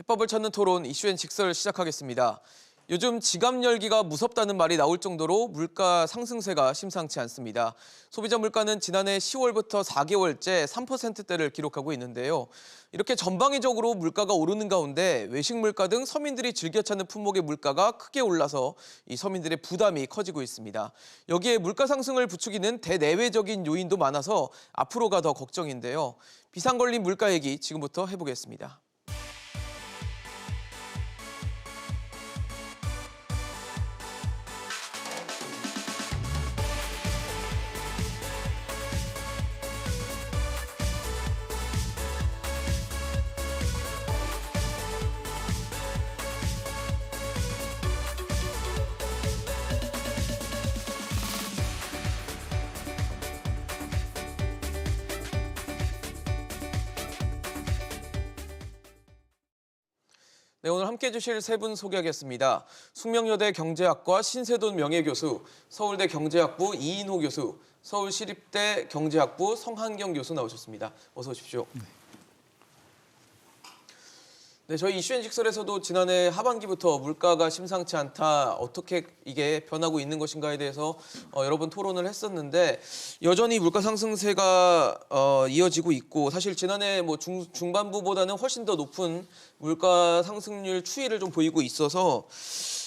해법을 찾는 토론 이슈앤 직설 시작하겠습니다. 요즘 지갑 열기가 무섭다는 말이 나올 정도로 물가 상승세가 심상치 않습니다. 소비자 물가는 지난해 10월부터 4개월째 3%대를 기록하고 있는데요. 이렇게 전방위적으로 물가가 오르는 가운데 외식 물가 등 서민들이 즐겨 찾는 품목의 물가가 크게 올라서 이 서민들의 부담이 커지고 있습니다. 여기에 물가 상승을 부추기는 대내외적인 요인도 많아서 앞으로가 더 걱정인데요. 비상 걸린 물가 얘기 지금부터 해보겠습니다. 네, 오늘 함께해 주실 세 분 소개하겠습니다. 숙명여대 경제학과 신세돈 명예교수, 서울대 경제학부 이인호 교수, 서울시립대 경제학부 성한경 교수 나오셨습니다. 어서 오십시오. 네, 저희 이슈앤 직설에서도 지난해 하반기부터 물가가 심상치 않다, 어떻게 이게 변하고 있는 것인가에 대해서 여러 번 토론을 했었는데 여전히 물가 상승세가 이어지고 있고 사실 지난해 뭐 중반부보다는 훨씬 더 높은 물가 상승률 추이를 좀 보이고 있어서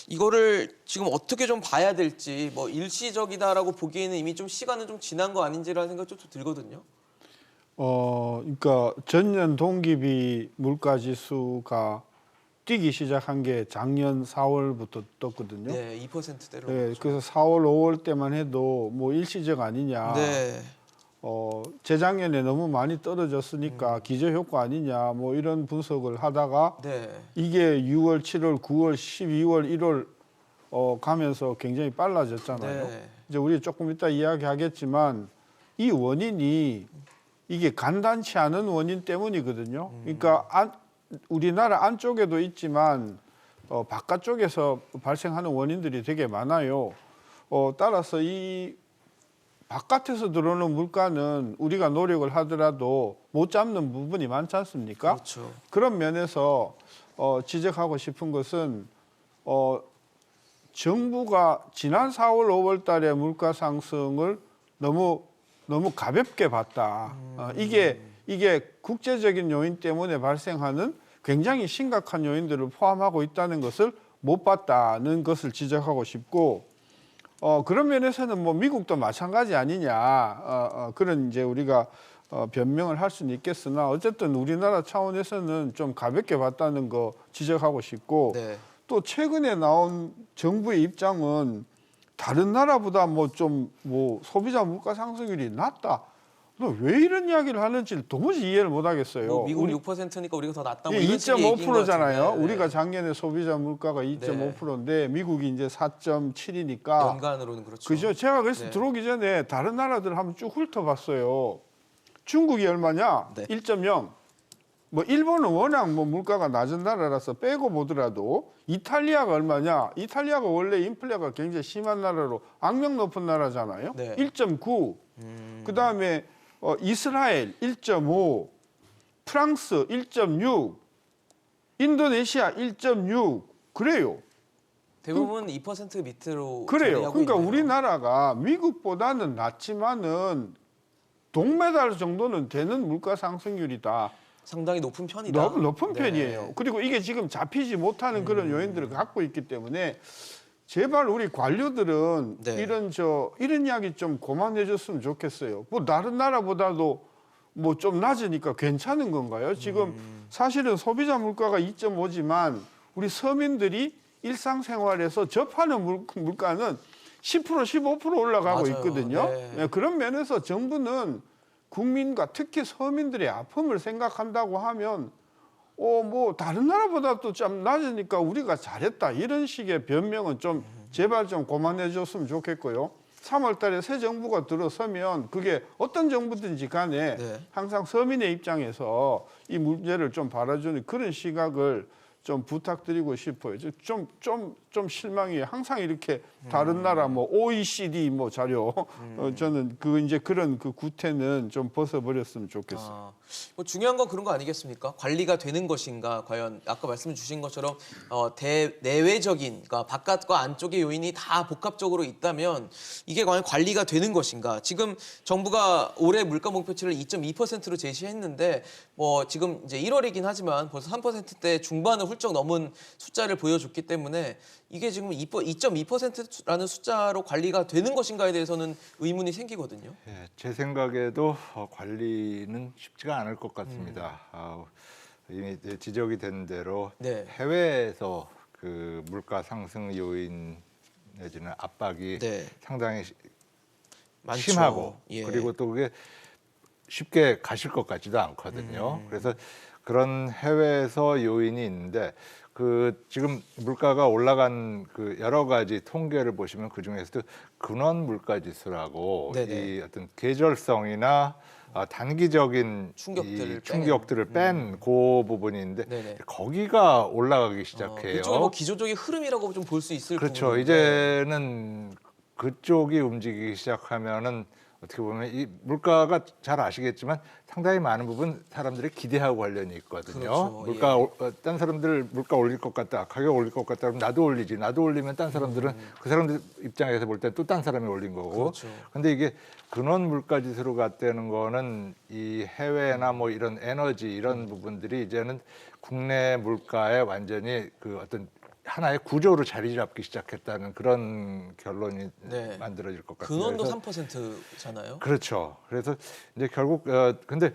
이거를 지금 어떻게 좀 봐야 될지 뭐 일시적이다라고 보기에는 이미 좀 시간은 좀 지난 거 아닌지라는 생각이 좀 들거든요. 그러니까 전년 동기비 물가 지수가 뛰기 시작한 게 작년 4월부터 떴거든요. 네, 2%대로. 네, 그래서 4월, 5월 때만 해도 뭐 일시적 아니냐. 네. 재작년에 너무 많이 떨어졌으니까 기저 효과 아니냐. 뭐 이런 분석을 하다가 네. 이게 6월, 7월, 9월, 12월, 1월 가면서 굉장히 빨라졌잖아요. 네. 이제 우리 조금 이따 이야기하겠지만 이 원인이 이게 간단치 않은 원인 때문이거든요. 그러니까 우리나라 안쪽에도 있지만 바깥쪽에서 발생하는 원인들이 되게 많아요. 따라서 이 바깥에서 들어오는 물가는 우리가 노력을 하더라도 못 잡는 부분이 많지 않습니까? 그렇죠. 그런 면에서 지적하고 싶은 것은 정부가 지난 4월, 5월 달에 물가 상승을 너무 가볍게 봤다. 이게 국제적인 요인 때문에 발생하는 굉장히 심각한 요인들을 포함하고 있다는 것을 못 봤다는 것을 지적하고 싶고, 그런 면에서는 뭐 미국도 마찬가지 아니냐. 그런 이제 우리가 변명을 할 수는 있겠으나 어쨌든 우리나라 차원에서는 좀 가볍게 봤다는 거 지적하고 싶고, 네. 또 최근에 나온 정부의 입장은 다른 나라보다 뭐 소비자 물가 상승률이 낮다. 왜 이런 이야기를 하는지 도무지 이해를 못 하겠어요. 뭐 미국은 6%니까 우리가 더 낫다. 뭐 예, 이런 식의 얘기인 것 2.5%잖아요. 같은데. 우리가 작년에 소비자 물가가 2.5%인데 미국이 이제 4.7이니까. 연간으로는 그렇죠. 그죠? 제가 그래서 네. 들어오기 전에 다른 나라들 한번 쭉 훑어봤어요. 중국이 얼마냐? 네. 1.0. 뭐 일본은 워낙 뭐 물가가 낮은 나라라서 빼고 보더라도 이탈리아가 얼마냐? 이탈리아가 원래 인플레가 굉장히 심한 나라로 악명 높은 나라잖아요. 네. 1.9. 그다음에 이스라엘 1.5, 프랑스 1.6, 인도네시아 1.6. 그래요. 대부분 2% 밑으로 그래요. 자리하고 그러니까 있네요. 우리나라가 미국보다는 낮지만은 동메달 정도는 되는 물가 상승률이다. 상당히 높은 편이다. 너무 높은 네. 편이에요. 그리고 이게 지금 잡히지 못하는 그런 요인들을 갖고 있기 때문에 제발 우리 관료들은 네. 이런 이야기 좀 그만해줬으면 좋겠어요. 뭐 다른 나라보다도 뭐 좀 낮으니까 괜찮은 건가요? 지금 사실은 소비자 물가가 2.5지만 우리 서민들이 일상생활에서 접하는 물가는 10%, 15% 올라가고 맞아요. 있거든요. 네. 네, 그런 면에서 정부는 국민과 특히 서민들의 아픔을 생각한다고 하면 뭐 다른 나라보다 좀 낮으니까 우리가 잘했다 이런 식의 변명은 좀 제발 좀 그만해 줬으면 좋겠고요. 3월 달에 새 정부가 들어서면 그게 어떤 정부든지 간에 네. 항상 서민의 입장에서 이 문제를 좀 바라주는 그런 시각을 좀 부탁드리고 싶어요. 좀 실망이에요. 항상 이렇게 다른 나라 뭐 OECD 뭐 자료 저는 그 이제 그런 그 구태는 좀 벗어버렸으면 좋겠어요. 뭐 중요한 건 그런 거 아니겠습니까? 관리가 되는 것인가, 과연 아까 말씀 주신 것처럼 내외적인, 그러니까 바깥과 안쪽의 요인이 다 복합적으로 있다면 이게 과연 관리가 되는 것인가? 지금 정부가 올해 물가 목표치를 2.2%로 제시했는데 뭐 지금 이제 1월이긴 하지만 벌써 3%대 중반을 훌쩍 넘은 숫자를 보여줬기 때문에 이게 지금 2.2%라는 숫자로 관리가 되는 것인가에 대해서는 의문이 생기거든요. 예, 제 생각에도 관리는 쉽지가 않을 것 같습니다. 이미 이제 지적이 된 대로 네. 해외에서 그 물가 상승 요인 내지는 압박이 네. 상당히 많죠. 심하고 예. 그리고 또 그게 쉽게 가실 것 같지도 않거든요. 그래서 그런 해외에서 요인이 있는데 그 지금 물가가 올라간 그 여러 가지 통계를 보시면 그 중에서도 근원 물가 지수라고 네네. 이 어떤 계절성이나 단기적인 충격들을 충격들을 뺀 그 부분이 있는데 네네. 거기가 올라가기 시작해요. 그쪽에 뭐 기조적인 흐름이라고 좀 볼 수 있을 그렇죠. 부분인데. 이제는 그쪽이 움직이기 시작하면은 어떻게 보면 이 물가가 잘 아시겠지만 상당히 많은 부분 사람들이 기대하고 관련이 있거든요. 그렇죠. 물가 예. 딴 사람들 물가 올릴 것 같다, 가격 올릴 것 같다 그러면 나도 올리지. 나도 올리면 딴 사람들은 그 사람들 입장에서 볼 때 또 딴 사람이 올린 거고. 그렇죠. 근데 이게 근원 물가 지수로 갔다는 거는 이 해외나 뭐 이런 에너지 이런 부분들이 이제는 국내 물가에 완전히 그 어떤 하나의 구조로 자리 잡기 시작했다는 그런 결론이 네. 만들어질 것 같습니다. 근원도 그래서 3%잖아요. 그렇죠. 그래서 이제 결국 근데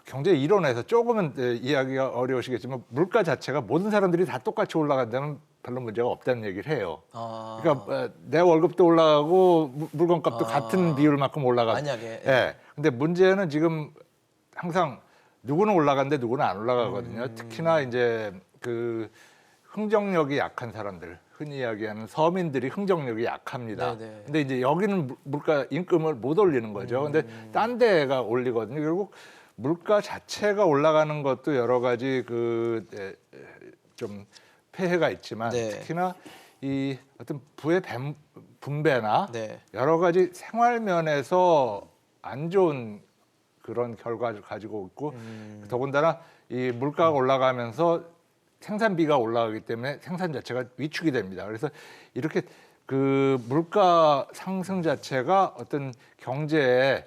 경제 이론에서 조금은 이해하기가 어려우시겠지만 물가 자체가 모든 사람들이 다 똑같이 올라간다면 별로 문제가 없다는 얘기를 해요. 그러니까 내 월급도 올라가고 물건값도 같은 비율만큼 올라가. 만약에. 예. 근데 문제는 지금 항상 누구는 올라가는데 누구는 안 올라가거든요. 특히나 이제 그 흥정력이 약한 사람들, 흔히 이야기하는 서민들이 흥정력이 약합니다. 네네. 근데 이제 여기는 물가 임금을 못 올리는 거죠. 근데 딴 데가 올리거든요. 결국 물가 자체가 올라가는 것도 여러 가지 그 좀 폐해가 있지만 네. 특히나 이 어떤 부의 분배나 네. 여러 가지 생활 면에서 안 좋은 그런 결과를 가지고 있고 더군다나 이 물가가 올라가면서 생산비가 올라가기 때문에 생산 자체가 위축이 됩니다. 그래서 이렇게 그 물가 상승 자체가 어떤 경제에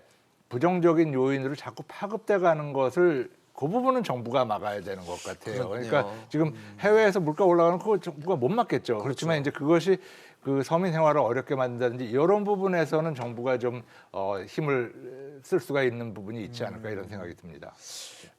부정적인 요인으로 자꾸 파급돼 가는 것을 그 부분은 정부가 막아야 되는 것 같아요. 그렇군요. 그러니까 지금 해외에서 물가 올라가는 거 정부가 못 막겠죠. 그렇지만 이제 그것이 그 서민 생활을 어렵게 만든다든지 이런 부분에서는 정부가 좀 힘을 쓸 수가 있는 부분이 있지 않을까 이런 생각이 듭니다.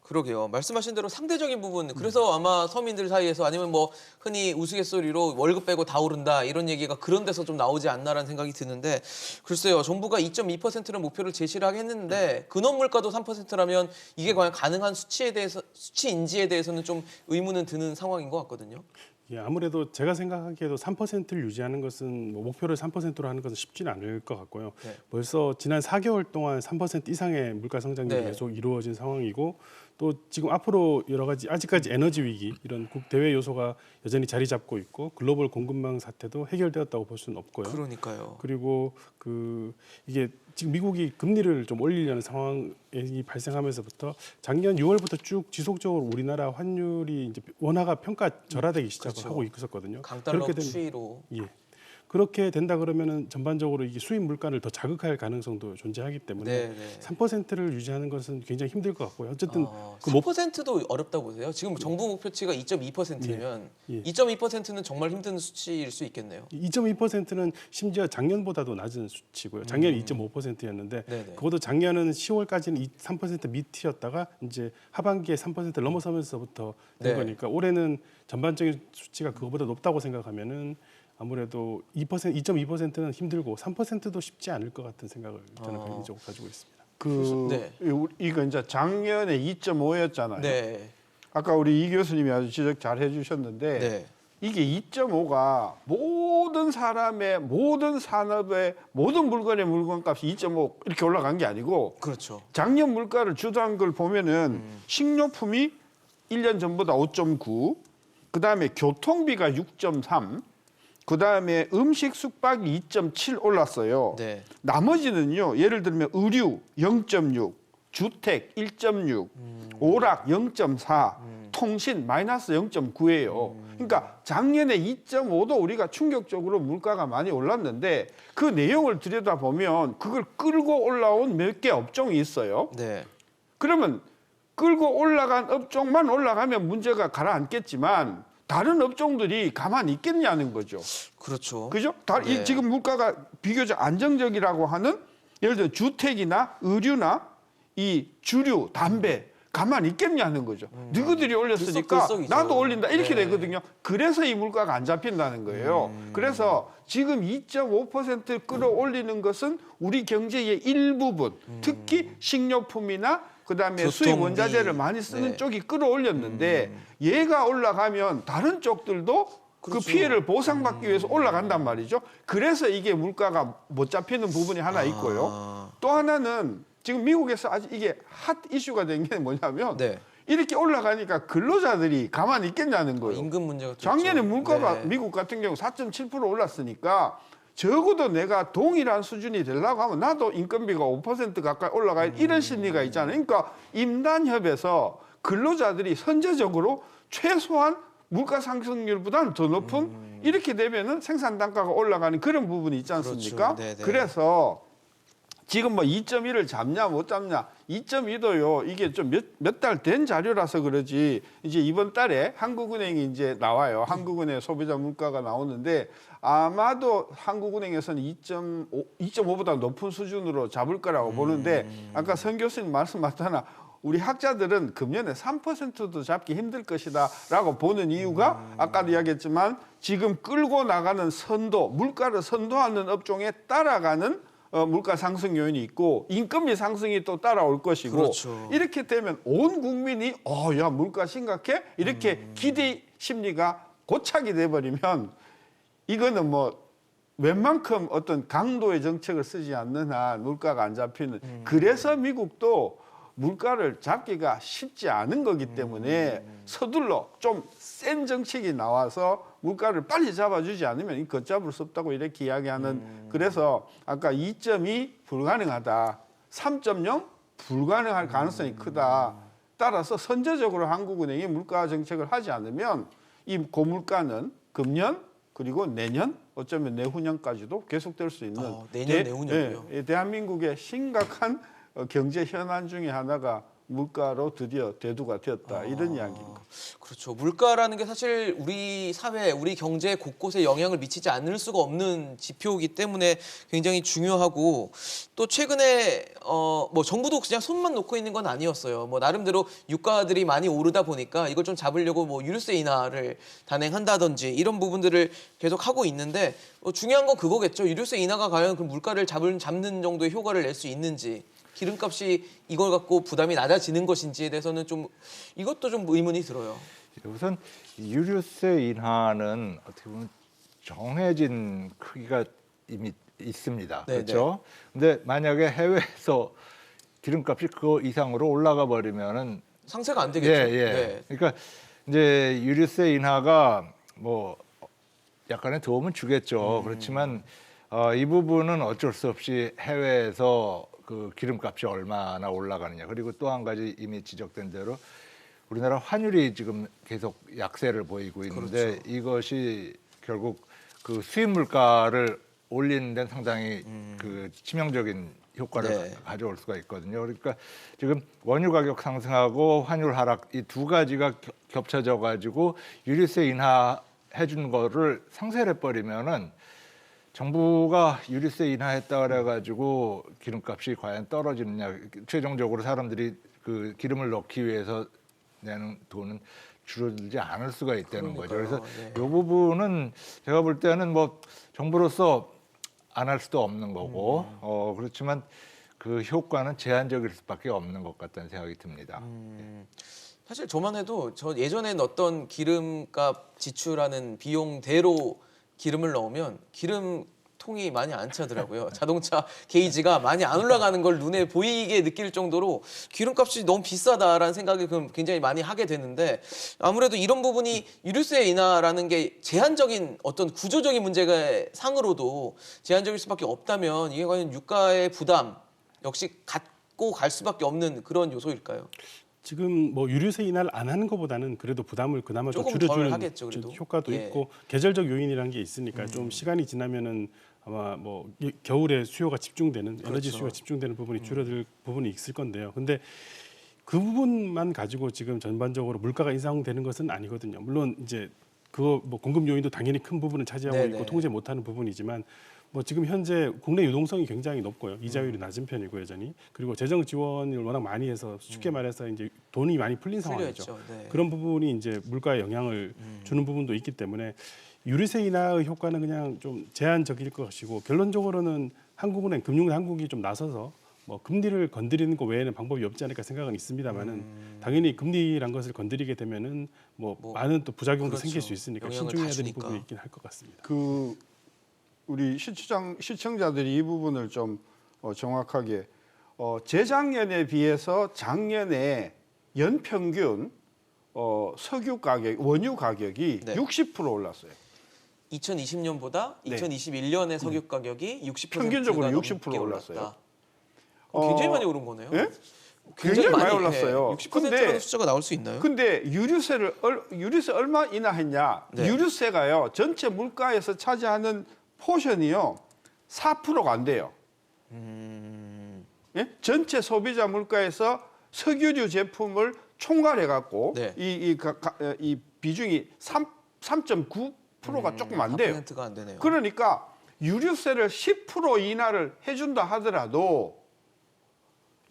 그러게요. 말씀하신 대로 상대적인 부분. 그래서 아마 서민들 사이에서 아니면 뭐 흔히 우스갯소리로 월급 빼고 다 오른다 이런 얘기가 그런 데서 좀 나오지 않나라는 생각이 드는데 글쎄요. 정부가 2.2%는 목표를 제시를 하겠는데 근원 물가도 3%라면 이게 과연 가능한 수치인지에 대해서는 좀 의문은 드는 상황인 것 같거든요. 예, 아무래도 제가 생각하기에도 3%를 유지하는 것은 뭐 목표를 3%로 하는 것은 쉽지는 않을 것 같고요. 네. 벌써 지난 4개월 동안 3% 이상의 물가 성장률이 네. 계속 이루어진 상황이고 또 지금 앞으로 여러 가지 아직까지 에너지 위기 이런 국대외 요소가 여전히 자리 잡고 있고 글로벌 공급망 사태도 해결되었다고 볼 수는 없고요. 그러니까요. 그리고 이게 지금 미국이 금리를 좀 올리려는 상황이 발생하면서부터 작년 6월부터 쭉 지속적으로 우리나라 환율이 이제 원화가 평가절하되기 시작을 그렇죠. 하고 있었거든요. 강달러 추이로. 예. 그렇게 된다 그러면은 전반적으로 이게 수입 물가를 더 자극할 가능성도 존재하기 때문에 네, 네. 3%를 유지하는 것은 굉장히 힘들 것 같고요. 어쨌든 그 목- 3%도 어렵다고 보세요. 지금 정부 목표치가 2.2%면 예, 예. 2.2%는 정말 힘든 수치일 수 있겠네요. 2.2%는 심지어 작년보다도 낮은 수치고요. 작년 2.5%였는데 네네. 그것도 작년은 10월까지는 3% 밑이었다가 이제 하반기에 3%를 넘어서면서부터 된 네. 거니까 올해는 전반적인 수치가 그거보다 높다고 생각하면은 아무래도 2.2%는 힘들고 3%도 쉽지 않을 것 같은 생각을 저는 개인적으로 가지고 있습니다. 네. 이거 이제 작년에 2.5였잖아요. 네. 아까 우리 이 교수님이 아주 지적 잘 해주셨는데 네. 이게 2.5가 모든 사람의 모든 산업의 모든 물건의 물건값이 2.5 이렇게 올라간 게 아니고 그렇죠. 작년 물가를 주도한 걸 보면은 식료품이 1년 전보다 5.9, 그다음에 교통비가 6.3, 그다음에 음식 숙박이 2.7 올랐어요. 네. 나머지는요. 예를 들면 의류 0.6, 주택 1.6, 오락 0.4, 통신 마이너스 0.9예요. 그러니까 작년에 2.5도 우리가 충격적으로 물가가 많이 올랐는데 그 내용을 들여다보면 그걸 끌고 올라온 몇 개 업종이 있어요. 네. 그러면 끌고 올라간 업종만 올라가면 문제가 가라앉겠지만 다른 업종들이 가만히 있겠냐는 거죠. 그렇죠. 그죠? 네. 지금 물가가 비교적 안정적이라고 하는 예를 들어 주택이나 의류나 이 주류, 담배 가만히 있겠냐는 거죠. 누구들이 올렸으니까 들썩들썩이죠. 나도 올린다 이렇게 네. 되거든요. 그래서 이 물가가 안 잡힌다는 거예요. 그래서 지금 2.5% 끌어올리는 것은 우리 경제의 일부분, 특히 식료품이나 그다음에 수입 교통비. 원자재를 많이 쓰는 네. 쪽이 끌어올렸는데 얘가 올라가면 다른 쪽들도 그렇죠. 그 피해를 보상받기 위해서 올라간단 말이죠. 그래서 이게 물가가 못 잡히는 부분이 하나 있고요. 또 하나는 지금 미국에서 아주 이게 핫 이슈가 된 게 뭐냐면 네. 이렇게 올라가니까 근로자들이 가만히 있겠냐는 거예요. 임금 문제가 또 작년에 있죠. 물가가 네. 미국 같은 경우 4.7% 올랐으니까 적어도 내가 동일한 수준이 되려고 하면 나도 인건비가 5% 가까이 올라가야 이런 심리가 있잖아요. 그러니까 임단협에서 근로자들이 선제적으로 최소한 물가 상승률보다는 더 높은 이렇게 되면은 생산 단가가 올라가는 그런 부분이 있지 않습니까? 그렇죠. 네네. 그래서 지금 뭐 2.1을 잡냐 못 잡냐 2.2도요. 이게 좀 몇 달 된 자료라서 그러지 이제 이번 달에 한국은행이 이제 나와요. 한국은행 소비자 물가가 나오는데 아마도 한국은행에서는 2.5보다 높은 수준으로 잡을 거라고 보는데 아까 선 교수님 말씀 맞잖아. 우리 학자들은 금년에 3%도 잡기 힘들 것이다라고 보는 이유가 아까도 이야기했지만 지금 끌고 나가는 선도, 물가를 선도하는 업종에 따라가는 물가 상승 요인이 있고 인건비 상승이 또 따라올 것이고 그렇죠. 이렇게 되면 온 국민이 야 물가 심각해? 이렇게 기대 심리가 고착이 돼버리면 이거는 뭐 웬만큼 어떤 강도의 정책을 쓰지 않는 한 물가가 안 잡히는 그래서 미국도 물가를 잡기가 쉽지 않은 거기 때문에 서둘러 좀 센 정책이 나와서 물가를 빨리 잡아주지 않으면 이 걷잡을 수 없다고 이렇게 이야기하는 그래서 아까 2.2 불가능하다 3.0 불가능할 가능성이 크다 따라서 선제적으로 한국은행이 물가 정책을 하지 않으면 이 고물가는 금년 그리고 내년 어쩌면 내후년까지도 계속될 수 있는 내년, 내후년이요? 대한민국의 심각한 경제 현안 중에 하나가 물가로 드디어 대두가 되었다 이런 이야기입니다. 그렇죠. 물가라는 게 사실 우리 사회, 우리 경제 곳곳에 영향을 미치지 않을 수가 없는 지표이기 때문에 굉장히 중요하고 또 최근에 뭐 정부도 그냥 손만 놓고 있는 건 아니었어요. 뭐 나름대로 유가들이 많이 오르다 보니까 이걸 좀 잡으려고 뭐 유류세 인하를 단행한다든지 이런 부분들을 계속 하고 있는데 중요한 건 그거겠죠. 유류세 인하가 과연 그 물가를 잡는 정도의 효과를 낼 수 있는지. 기름값이 이걸 갖고 부담이 낮아지는 것인지에 대해서는 좀 이것도 좀 의문이 들어요. 우선 유류세 인하는 어떻게 보면 정해진 크기가 이미 있습니다. 네네. 그렇죠? 근데 만약에 해외에서 기름값이 그 이상으로 올라가 버리면은 상세가 안 되겠죠. 네. 그러니까 이제 유류세 인하가 뭐 약간의 도움은 주겠죠. 그렇지만 이 부분은 어쩔 수 없이 해외에서 그 기름값이 얼마나 올라가느냐. 그리고 또 한 가지 이미 지적된 대로 우리나라 환율이 지금 계속 약세를 보이고 있는데 그렇죠. 이것이 결국 그 수입 물가를 올리는 데는 상당히 그 치명적인 효과를 네. 가져올 수가 있거든요. 그러니까 지금 원유 가격 상승하고 환율 하락 이 두 가지가 겹쳐져 가지고 유류세 인하해 준 거를 상쇄를 해버리면은 정부가 유류세 인하했다 그래가지고 기름값이 과연 떨어지느냐 최종적으로 사람들이 그 기름을 넣기 위해서 내는 돈은 줄어들지 않을 수가 있다는 거죠. 그래서 네. 이 부분은 제가 볼 때는 뭐 정부로서 안 할 수도 없는 거고 그렇지만 그 효과는 제한적일 수밖에 없는 것 같다는 생각이 듭니다. 사실 저만 해도 저 예전엔 어떤 기름값 지출하는 비용대로 기름을 넣으면 기름 통이 많이 안 차더라고요. 자동차 게이지가 많이 안 올라가는 걸 눈에 보이게 느낄 정도로 기름값이 너무 비싸다라는 생각이 굉장히 많이 하게 되는데 아무래도 이런 부분이 유류세 인하라는 게 제한적인 어떤 구조적인 문제가 상으로도 제한적일 수밖에 없다면 이게 과연 유가의 부담 역시 갖고 갈 수밖에 없는 그런 요소일까요? 지금 뭐 유류세 인하를 안 하는 것보다는 그래도 부담을 그나마 좀 조금 덜 줄여주는 하겠죠, 그래도. 효과도 예. 있고 계절적 요인이라는 게 있으니까 좀 시간이 지나면은 아마 뭐 겨울에 수요가 집중되는 에너지 그렇죠. 수요가 집중되는 부분이 줄어들 부분이 있을 건데요. 근데 그 부분만 가지고 지금 전반적으로 물가가 인상되는 것은 아니거든요. 물론 이제 그거 뭐 공급 요인도 당연히 큰 부분을 차지하고 네네. 있고 통제 못하는 부분이지만 뭐 지금 현재 국내 유동성이 굉장히 높고요. 이자율이 낮은 편이고 여전히 그리고 재정 지원을 워낙 많이 해서 쉽게 말해서 이제 돈이 많이 풀린 상황이죠. 풀려있죠. 네. 그런 부분이 이제 물가에 영향을 주는 부분도 있기 때문에 유류세 인하의 효과는 그냥 좀 제한적일 것이고 결론적으로는 한국은행 금융당국이 좀 나서서 뭐 금리를 건드리는 것 외에는 방법이 없지 않을까 생각은 있습니다만은 당연히 금리란 것을 건드리게 되면은 뭐 많은 또 부작용도 그렇죠. 생길 수 있으니까 영향을 신중해야 다 되는 주니까. 부분이 있긴 할 것 같습니다. 그 우리 시청자들이 이 부분을 좀 정확하게 재작년에 비해서 작년에 연평균 석유 가격, 원유 가격이 네. 60% 올랐어요. 2020년보다 네. 2021년의 석유 가격이 60%가 평균적으로 넘게 60% 올랐어요. 올랐다. 굉장히 많이 오른 거네요. 예? 굉장히 많이 올랐어요. 60%라는 근데 숫자가 나올 수 있나요? 근데 유류세 얼마 인하했냐? 네. 유류세가요 전체 물가에서 차지하는 포션이요 4%가 안 돼요. 예? 전체 소비자 물가에서 석유류 제품을 총괄해 갖고 네. 이 비중이 3.9%가 조금 안 돼요. 4%가 안 되네요. 그러니까 유류세를 10% 인하를 해준다 하더라도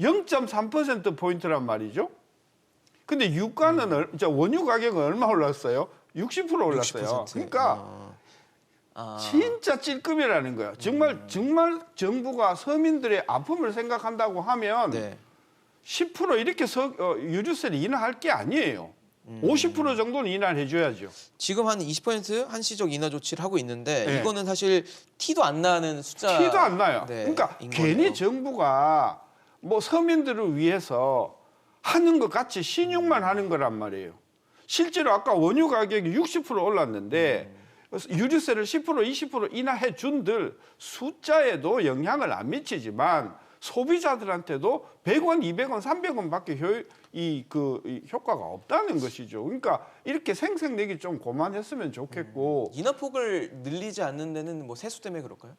0.3% 포인트란 말이죠. 근데 유가는 원유 가격은 얼마 올랐어요? 60% 올랐어요. 60%. 그러니까 진짜 찔끔이라는 거예요. 정말 정부가 서민들의 아픔을 생각한다고 하면 네. 10% 이렇게 유류세를 인하할 게 아니에요. 50% 정도는 인하를 해줘야죠. 지금 한 20% 한시적 인하 조치를 하고 있는데 네. 이거는 사실 티도 안 나는 숫자. 티도 안 나요. 네, 그러니까 인 괜히 거네요. 정부가 뭐 서민들을 위해서 하는 것 같이 신용만 하는 거란 말이에요. 실제로 아까 원유 가격이 60% 올랐는데 유류세를 10% 20% 인하해 준들 숫자에도 영향을 안 미치지만 소비자들한테도 100원, 200원, 300원밖에 이 효과가 없다는 것이죠. 그러니까 이렇게 생색내기 좀 그만했으면 좋겠고 인하폭을 늘리지 않는 데는 뭐 세수 때문에 그럴까요?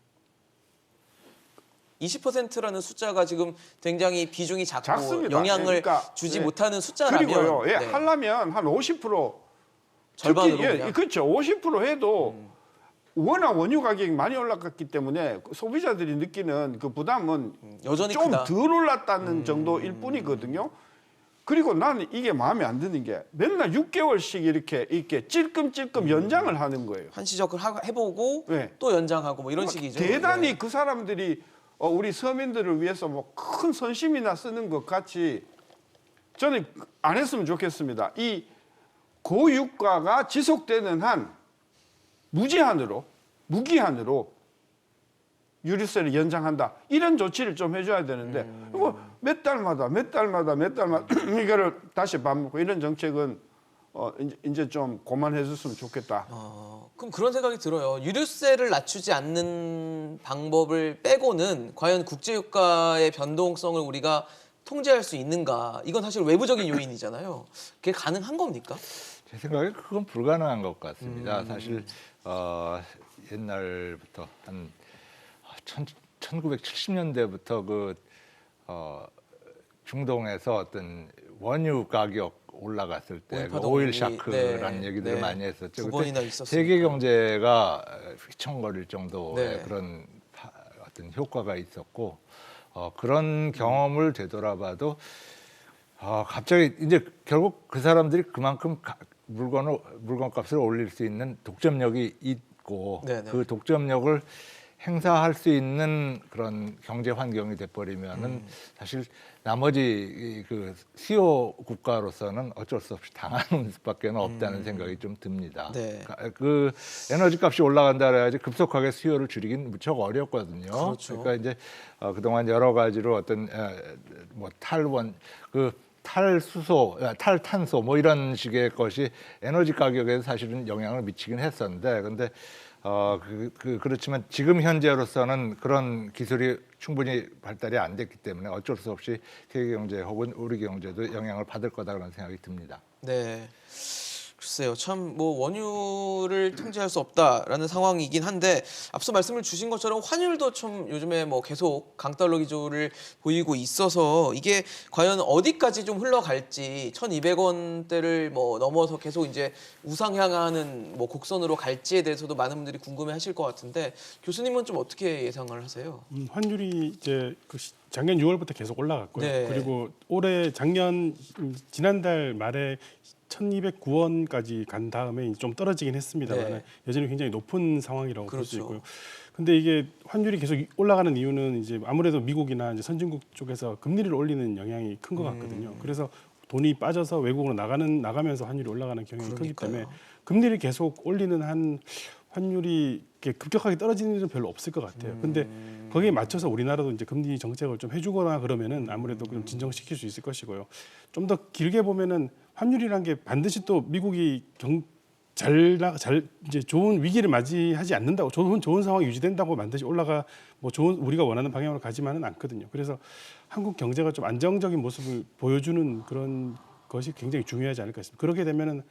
20%라는 숫자가 지금 굉장히 비중이 작고 작습니다. 영향을 그러니까, 주지 예. 못하는 숫자라면 그리고요, 예, 네. 하려면 한 50% 절반으로 특히, 그냥. 그렇죠. 50% 해도 워낙 원유 가격이 많이 올랐기 때문에 소비자들이 느끼는 그 부담은 여전히 좀 크다. 덜 올랐다는 정도일 뿐이거든요. 그리고 나는 이게 마음에 안 드는 게 맨날 6개월씩 이렇게 찔끔찔끔 연장을 하는 거예요. 한시적을 해보고 네. 또 연장하고 뭐 이런 식이죠. 대단히 네. 그 사람들이 우리 서민들을 위해서 뭐 큰 선심이나 쓰는 것 같이 저는 안 했으면 좋겠습니다. 이 고유가가 지속되는 한 무기한으로 유류세를 연장한다. 이런 조치를 좀 해줘야 되는데 이거 몇 달마다 이거를 다시 반복하고 이런 정책은 이제 좀 그만해줬으면 좋겠다. 그럼 그런 생각이 들어요. 유류세를 낮추지 않는 방법을 빼고는 과연 국제유가의 변동성을 우리가 통제할 수 있는가? 이건 사실 외부적인 요인이잖아요. 그게 가능한 겁니까? 제 생각에 그건 불가능한 것 같습니다. 사실 옛날부터 한 1970년대부터 중동에서 어떤 원유 가격 올라갔을 때 그 오일 샤크라는 네, 얘기들을 네. 많이 했었죠. 두 그때 번이나 있었으니까. 세계 경제가 휘청거릴 정도의 네. 그런 어떤 효과가 있었고 그런 경험을 되돌아봐도 갑자기 이제 결국 그 사람들이 그만큼 물건값을 올릴 수 있는 독점력이 있고 네네. 그 독점력을 행사할 수 있는 그런 경제 환경이 돼버리면은 사실 나머지 그 수요 국가로서는 어쩔 수 없이 당하는 수밖에 없다는 생각이 좀 듭니다. 네. 그 에너지 값이 올라간다 그래야지 급속하게 수요를 줄이긴 무척 어렵거든요. 그렇죠. 그러니까 이제 그동안 여러 가지로 어떤 뭐 탈원 탈수소, 탈탄소 뭐 이런 식의 것이 에너지 가격에 사실은 영향을 미치긴 했었는데, 근데 그렇지만 지금 현재로서는 그런 기술이 충분히 발달이 안 됐기 때문에 어쩔 수 없이 세계 경제 혹은 우리 경제도 영향을 받을 거다 그런 생각이 듭니다. 네. 글쎄요, 참 뭐 원유를 통제할 수 없다라는 상황이긴 한데 앞서 말씀을 주신 것처럼 환율도 좀 요즘에 뭐 계속 강달러 기조를 보이고 있어서 이게 과연 어디까지 좀 흘러갈지 1,200원대를 뭐 넘어서 계속 이제 우상향하는 뭐 곡선으로 갈지에 대해서도 많은 분들이 궁금해하실 것 같은데 교수님은 좀 어떻게 예상을 하세요? 환율이 이제 작년 6월부터 계속 올라갔고요. 네. 그리고 올해 지난달 말에 1,209원까지 간 다음에 좀 떨어지긴 했습니다만 네. 여전히 굉장히 높은 상황이라고 볼 수 그렇죠. 있고요. 근데 이게 환율이 계속 올라가는 이유는 이제 아무래도 미국이나 이제 선진국 쪽에서 금리를 올리는 영향이 큰 것 같거든요. 그래서 돈이 빠져서 외국으로 나가면서 환율이 올라가는 경향이 크기 그러니까요. 때문에 금리를 계속 올리는 한 환율이 이렇게 급격하게 떨어지는 일은 별로 없을 것 같아요. 근데 거기에 맞춰서 우리나라도 이제 금리 정책을 좀 해주거나 그러면은 아무래도 좀 진정시킬 수 있을 것이고요. 좀 더 길게 보면은 환율이란 게 반드시 또 미국이 이제 좋은 위기를 맞이하지 않는다고 좋은 상황이 유지된다고 반드시 우리가 원하는 방향으로 가지만은 않거든요. 그래서 한국 경제가 좀 안정적인 모습을 보여주는 그런 것이 굉장히 중요하지 않을까 싶습니다. 그렇게 되면은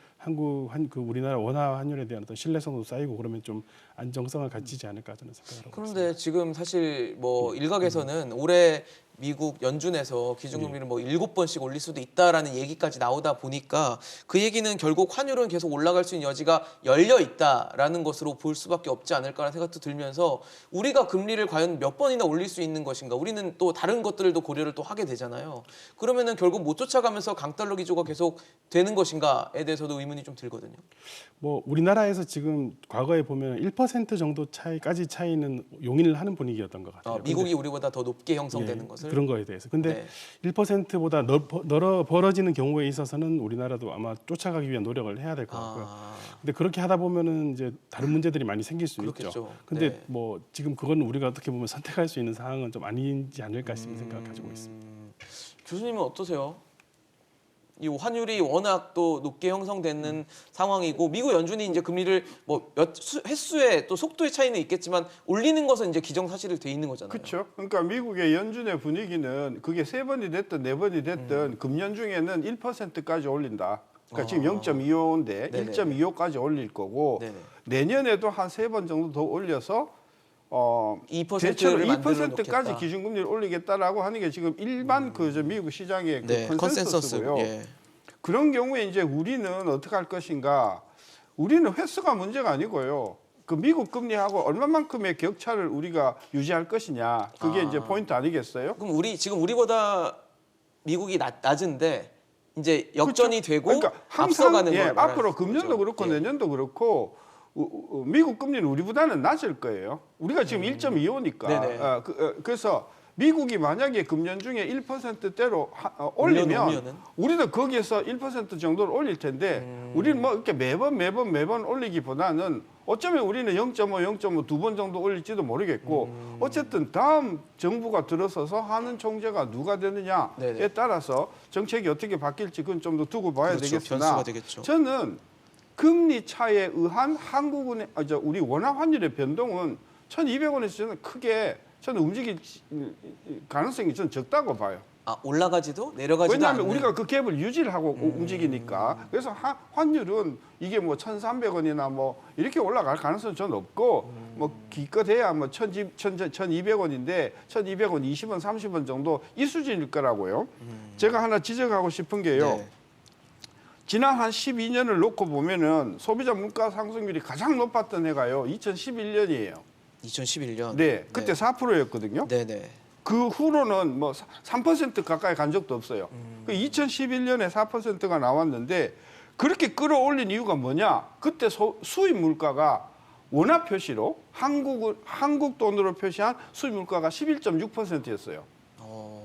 우리나라 원화 환율에 대한 어떤 신뢰성도 쌓이고 그러면 좀 안정성을 갖추지 않을까 저는 생각을 하고 있습니다. 그런데 지금 사실 뭐 일각에서는 올해 미국 연준에서 기준금리를 뭐 7번씩 올릴 수도 있다라는 얘기까지 나오다 보니까 그 얘기는 결국 환율은 계속 올라갈 수 있는 여지가 열려 있다라는 것으로 볼 수밖에 없지 않을까라는 생각도 들면서 우리가 금리를 과연 몇 번이나 올릴 수 있는 것인가? 우리는 또 다른 것들도 고려를 또 하게 되잖아요. 그러면은 결국 못 쫓아가면서 강달러 기조가 계속 되는 것인가에 대해서도 의문이 좀 들거든요. 뭐 우리나라에서 지금 과거에 보면 1% 정도 차이는 용인을 하는 분위기였던 것 같아요. 미국이 우리보다 더 높게 형성되는 예, 것을 그런 거에 대해서. 근데 네. 1%보다 벌어지는 경우에 있어서는 우리나라도 아마 쫓아가기 위한 노력을 해야 될 것 같고요. 근데 그렇게 하다 보면은 이제 다른 문제들이 많이 생길 수 그렇겠죠. 있죠. 근데 네. 뭐 지금 그건 우리가 어떻게 보면 선택할 수 있는 상황은 좀 아니지 않을까 싶은 생각을 가지고 있습니다. 교수님은 어떠세요? 이 환율이 워낙 또 높게 형성되는 상황이고 미국 연준이 이제 금리를 뭐 횟수에 또 속도의 차이는 있겠지만 올리는 것은 이제 기정사실을 돼 있는 거잖아요. 그렇죠. 그러니까 미국의 연준의 분위기는 그게 3번이 됐든 4번이 됐든 금년 중에는 1%까지 올린다. 그러니까 지금 0.25인데 네네. 1.25까지 올릴 거고 네네. 내년에도 한 3번 정도 더 올려서 2%를 대체로 만들어 2%까지 놓겠다. 기준금리를 올리겠다라고 하는 게 지금 일반 저 미국 시장의 네, 그 컨센서스고요. 예. 그런 경우에 이제 우리는 어떻게 할 것인가? 우리는 횟수가 문제가 아니고요. 그 미국 금리하고 얼마만큼의 격차를 우리가 유지할 것이냐. 그게 이제 포인트 아니겠어요? 그럼 지금 우리보다 미국이 낮은데 이제 역전이 그렇죠? 되고 그러니까 앞서가는 항상 걸 말하는 앞으로 금년도 거죠. 그렇고 예. 내년도 그렇고 미국 금리는 우리보다는 낮을 거예요. 우리가 지금 1.25니까. 네네. 그래서 미국이 만약에 금년 중에 1%대로 올리면 올려놓으면은? 우리도 거기에서 1% 정도를 올릴 텐데 우리는 뭐 이렇게 매번 올리기보다는 어쩌면 우리는 0.5 두 번 정도 올릴지도 모르겠고 어쨌든 다음 정부가 들어서서 하는 총재가 누가 되느냐에 네네. 따라서 정책이 어떻게 바뀔지 그건 좀 더 두고 봐야 그렇죠. 되겠으나 변수가 되겠죠. 저는 금리 차에 의한 한국은행 우리 원화 환율의 변동은 1,200원에서 저는 크게 움직일 가능성이 저는 적다고 봐요. 올라가지도 내려가지도 왜냐하면 않는. 우리가 그 갭을 유지를 하고 움직이니까. 그래서 환율은 이게 뭐 1,300원이나 뭐 이렇게 올라갈 가능성은 저는 없고 뭐 기껏해야 뭐 1,200원인데 1,200원 20원 30원 정도 이 수준일 거라고요. 제가 하나 지적하고 싶은 게요. 네. 지난 한 12년을 놓고 보면은 소비자 물가 상승률이 가장 높았던 해가요. 2011년이에요. 2011년. 네, 그때 4%였거든요. 네네. 그 후로는 뭐 3% 가까이 간 적도 없어요. 그 2011년에 4%가 나왔는데 그렇게 끌어올린 이유가 뭐냐? 그때 수입 물가가 원화 표시로 한국 돈으로 표시한 수입 물가가 11.6%였어요.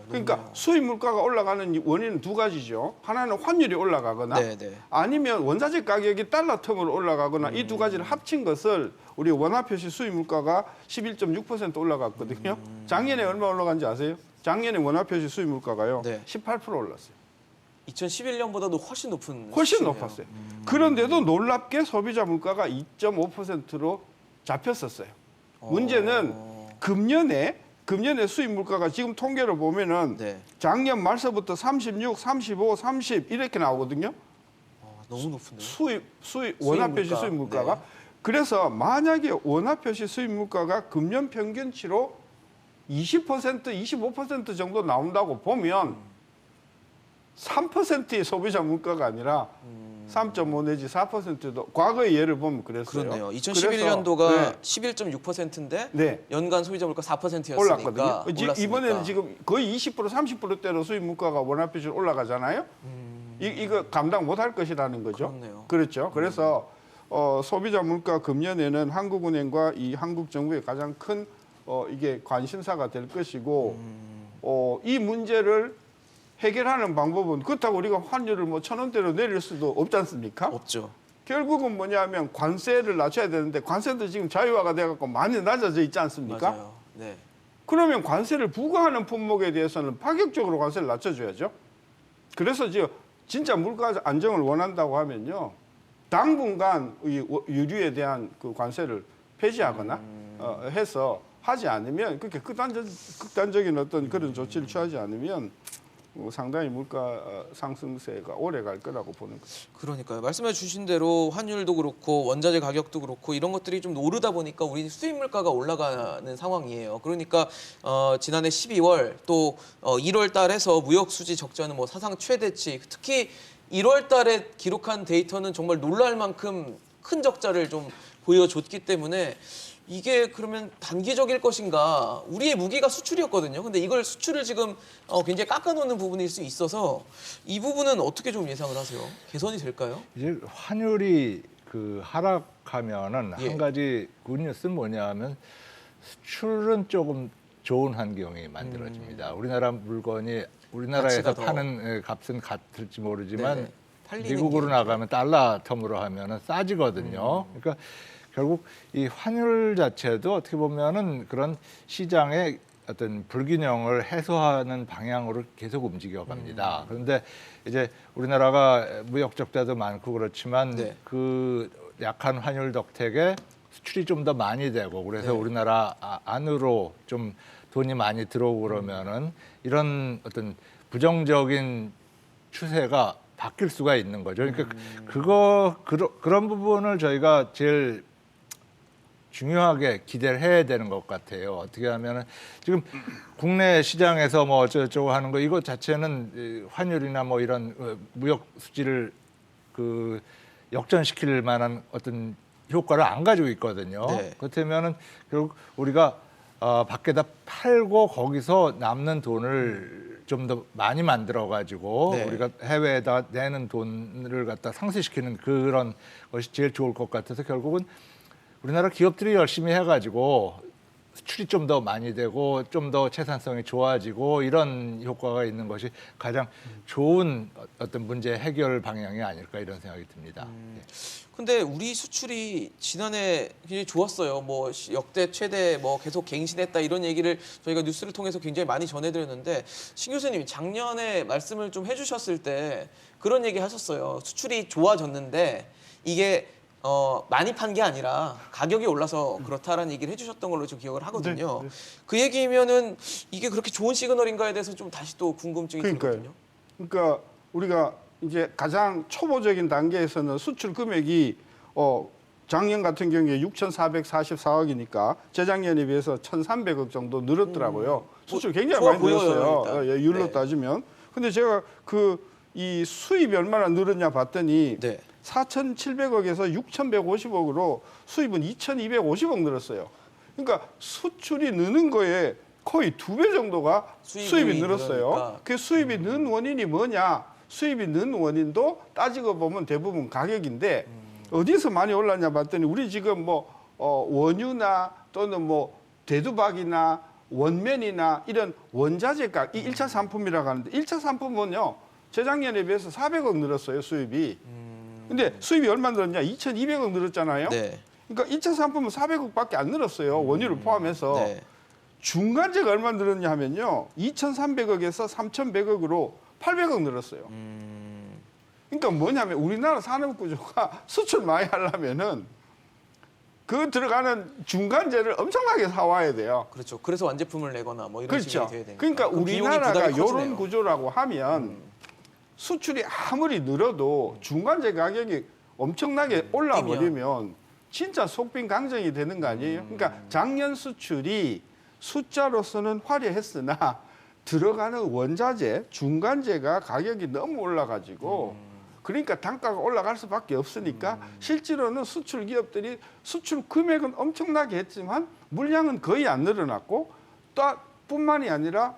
그러니까 수입 물가가 올라가는 원인은 두 가지죠. 하나는 환율이 올라가거나 네네. 아니면 원자재 가격이 달러 텀으로 올라가거나 이 두 가지를 합친 것을 우리 원화 표시 수입 물가가 11.6% 올라갔거든요. 작년에 얼마 올라간지 아세요? 작년에 원화 표시 수입 물가가요. 네. 18% 올랐어요. 2011년보다도 훨씬 높은 훨씬 수치네요. 높았어요. 그런데도 놀랍게 소비자 물가가 2.5%로 잡혔었어요. 문제는 금년에 수입 물가가 지금 통계를 보면은 네. 작년 말서부터 36, 35, 30 이렇게 나오거든요. 너무 높은데요. 수입 원화 표시 물가. 수입 물가가. 네. 그래서 만약에 원화 표시 수입 물가가 금년 평균치로 20%, 25% 정도 나온다고 보면 3%의 소비자 물가가 아니라 3.5 내지 4%도 과거의 예를 보면 그랬어요. 그렇네요. 2011년도가 그래서, 11.6%인데 네. 연간 소비자 물가 4%였으니까 올랐거든요. 올랐으니까. 이번에는 지금 거의 20% 30%대로 수입 물가가 원화 표시로 올라가잖아요. 이거 감당 못할 것이라는 거죠. 그렇네요. 그렇죠. 그래서 소비자 물가 금년에는 한국은행과 이 한국 정부의 가장 큰 이게 관심사가 될 것이고 이 문제를 해결하는 방법은 그렇다고 우리가 환율을 뭐 1,000원대로 내릴 수도 없지 않습니까? 없죠. 결국은 뭐냐면 관세를 낮춰야 되는데 관세도 지금 자유화가 돼갖고 많이 낮아져 있지 않습니까? 맞아요. 네. 그러면 관세를 부과하는 품목에 대해서는 파격적으로 관세를 낮춰줘야죠. 그래서 지금 진짜 물가 안정을 원한다고 하면요, 당분간 이 유류에 대한 그 관세를 폐지하거나 해서 하지 않으면 그렇게 극단적인 어떤 그런 조치를 취하지 않으면 상당히 물가 상승세가 오래 갈 거라고 보는 거죠. 그러니까요. 말씀해 주신 대로 환율도 그렇고 원자재 가격도 그렇고 이런 것들이 좀 오르다 보니까 우리 수입 물가가 올라가는 상황이에요. 그러니까 지난해 12월 또 1월 달에서 무역 수지 적자는 뭐 사상 최대치, 특히 1월 달에 기록한 데이터는 정말 놀랄 만큼 큰 적자를 좀 보여줬기 때문에 이게 그러면 단기적일 것인가? 우리의 무기가 수출이었거든요. 근데 이걸 수출을 지금 굉장히 깎아놓는 부분일 수 있어서 이 부분은 어떻게 좀 예상을 하세요? 개선이 될까요? 이제 환율이 그 하락하면은 예. 한 가지 굿뉴스는 뭐냐면 수출은 조금 좋은 환경이 만들어집니다. 우리나라 물건이 우리나라에서 가치가 더. 파는 값은 같을지 모르지만 네네. 팔리는 미국으로 게 나가면 달러 텀으로 하면은 싸지거든요. 그러니까 결국 이 환율 자체도 어떻게 보면은 그런 시장의 어떤 불균형을 해소하는 방향으로 계속 움직여 갑니다. 그런데 이제 우리나라가 무역 적자도 많고 그렇지만 네. 그 약한 환율 덕택에 수출이 좀 더 많이 되고 그래서 네. 우리나라 안으로 좀 돈이 많이 들어오고 그러면은 이런 어떤 부정적인 추세가 바뀔 수가 있는 거죠. 그러니까 그런 부분을 저희가 제일 중요하게 기대를 해야 되는 것 같아요. 어떻게 하면은 지금 국내 시장에서 뭐 어쩌고저쩌고 하는 거 이거 자체는 환율이나 뭐 이런 무역 수지를 그 역전시킬 만한 어떤 효과를 안 가지고 있거든요. 네. 그렇다면은 결국 우리가 밖에다 팔고 거기서 남는 돈을 좀 더 많이 만들어 가지고 네. 우리가 해외에다 내는 돈을 갖다 상쇄시키는 그런 것이 제일 좋을 것 같아서 결국은 우리나라 기업들이 열심히 해가지고 수출이 좀 더 많이 되고 좀 더 채산성이 좋아지고 이런 효과가 있는 것이 가장 좋은 어떤 문제 해결 방향이 아닐까 이런 생각이 듭니다. 근데 우리 수출이 지난해 굉장히 좋았어요. 뭐 역대 최대 뭐 계속 갱신했다 이런 얘기를 저희가 뉴스를 통해서 굉장히 많이 전해드렸는데 신 교수님이 작년에 말씀을 좀 해주셨을 때 그런 얘기 하셨어요. 수출이 좋아졌는데 이게 많이 판 게 아니라 가격이 올라서 그렇다라는 얘기를 해주셨던 걸로 좀 기억을 하거든요. 네. 그 얘기면은 이게 그렇게 좋은 시그널인가에 대해서 좀 다시 또 궁금증이 그러니까요. 들거든요. 그러니까 우리가 이제 가장 초보적인 단계에서는 수출 금액이 작년 같은 경우에 6,444억이니까 재작년에 비해서 1,300억 정도 늘었더라고요. 수출 굉장히 좋아 많이 보여요, 늘었어요. 일단. 율로 네. 따지면. 근데 제가 이 수입이 얼마나 늘었냐 봤더니 네. 4,700억에서 6,150억으로 수입은 2,250억 늘었어요. 그러니까 수출이 느는 거에 거의 2배 정도가 수입이 늘었어요. 늘으니까. 그 수입이 는 원인이 뭐냐? 수입이 는 원인도 따지고 보면 대부분 가격인데 어디서 많이 올랐냐 봤더니 우리 지금 뭐 원유나 또는 뭐 대두박이나 원면이나 이런 원자재 가격, 이 1차 상품이라고 하는데 1차 상품은요. 재작년에 비해서 400억 늘었어요, 수입이. 근데 수입이 얼마 늘었냐? 2,200억 늘었잖아요. 네. 그러니까 1차 상품은 400억밖에 안 늘었어요. 원유를 포함해서. 네. 중간재가 얼마 늘었냐 하면요. 2,300억에서 3,100억으로 800억 늘었어요. 그러니까 뭐냐면 우리나라 산업 구조가 수출 많이 하려면은 그 들어가는 중간재를 엄청나게 사와야 돼요. 그렇죠. 그래서 완제품을 내거나 뭐 이런 그렇죠. 식이 돼야 되니까. 그러니까 그럼 비용이 우리나라가 부담이 이런 커지네요. 구조라고 하면 수출이 아무리 늘어도 중간재 가격이 엄청나게 올라버리면 진짜 속빈 강정이 되는 거 아니에요? 그러니까 작년 수출이 숫자로서는 화려했으나 들어가는 원자재, 중간재가 가격이 너무 올라가지고 그러니까 단가가 올라갈 수밖에 없으니까 실제로는 수출 기업들이 수출 금액은 엄청나게 했지만 물량은 거의 안 늘어났고 또 뿐만이 아니라